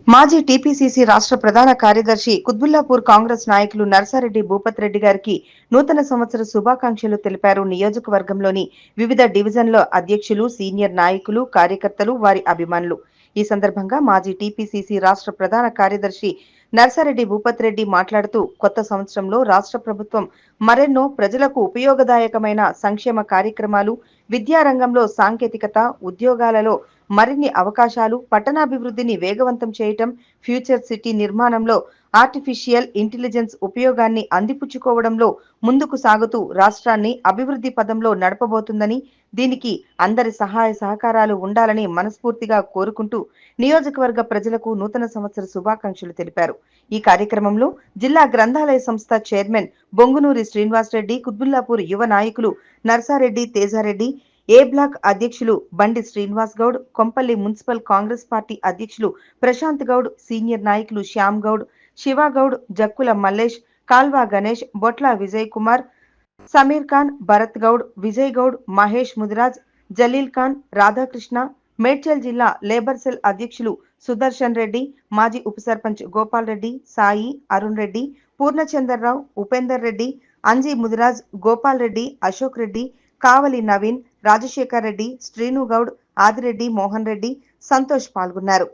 మాజీ టీపీసీసీ రాష్ట్ర ప్రధాన కార్యదర్శి కుత్బుల్లాపూర్ కాంగ్రెస్ నాయకులు నర్సారెడ్డి భూపత్ రెడ్డి గారికి నూతన సంవత్సర శుభాకాంక్షలు తెలిపారు. నియోజకవర్గంలోని వివిధ డివిజన్ల అధ్యక్షులు, సీనియర్ నాయకులు, కార్యకర్తలు, వారి అభిమానులు. ఈ సందర్భంగా మాజీ టీపీసీసీ రాష్ట్ర ప్రధాన కార్యదర్శి నర్సారెడ్డి భూపత్ రెడ్డి మాట్లాడుతూ, కొత్త సంవత్సరంలో రాష్ట్ర ప్రభుత్వం మరెన్నో ప్రజలకు ఉపయోగదాయకమైన సంక్షేమ కార్యక్రమాలు, విద్యారంగంలో సాంకేతికత, ఉద్యోగాలలో మరిన్ని అవకాశాలు, పట్టణాభివృద్ధిని వేగవంతం చేయటం, ఫ్యూచర్ సిటీ నిర్మాణంలో ఆర్టిఫిషియల్ ఇంటెలిజెన్స్ ఉపయోగాన్ని అందిపుచ్చుకోవడంలో ముందుకు సాగుతూ రాష్ట్రాన్ని అభివృద్ధి పదంలో నడపబోతుందని, దీనికి అందరి సహాయ సహకారాలు ఉండాలని మనస్ఫూర్తిగా కోరుకుంటూ నియోజకవర్గ ప్రజలకు నూతన సంవత్సర శుభాకాంక్షలు తెలిపారు. ఈ కార్యక్రమంలో జిల్లా గ్రంథాలయ సంస్థ చైర్మన్ బొంగునూరి శ్రీనివాసరెడ్డి, కుత్బుల్లాపూర్ యువ నాయకులు నర్సారెడ్డి తేజారెడ్డి, ఏ బ్లాక్ అధ్యక్షులు బండి శ్రీనివాస్ గౌడ్, కొంపల్లి మున్సిపల్ కాంగ్రెస్ పార్టీ అధ్యక్షులు ప్రశాంత్ గౌడ్, సీనియర్ నాయకులు శ్యామ్ గౌడ్, శివగౌడ్, జక్కుల మల్లేష్, కాల్వా గణేష్, బొట్ల విజయ్ కుమార్, సమీర్ ఖాన్, భరత్ గౌడ్, విజయ్ గౌడ్, మహేష్ ముదిరాజ్, జలీల్ ఖాన్, రాధాకృష్ణ, మేడ్చల్ జిల్లా లేబర్ సెల్ అధ్యక్షులు సుదర్శన్ రెడ్డి, మాజీ ఉప సర్పంచ్ గోపాల్ రెడ్డి, సాయి, అరుణ్ రెడ్డి, పూర్ణచందర్రావు, ఉపేందర్ రెడ్డి, అంజీ ముదిరాజ్, గోపాల్ రెడ్డి, అశోక్ రెడ్డి, కావలి నవీన్, రాజశేఖర్ రెడ్డి, శ్రీను గౌడ్, ఆదిరెడ్డి మోహన్ రెడ్డి, సంతోష్ పాల్గొన్నారు.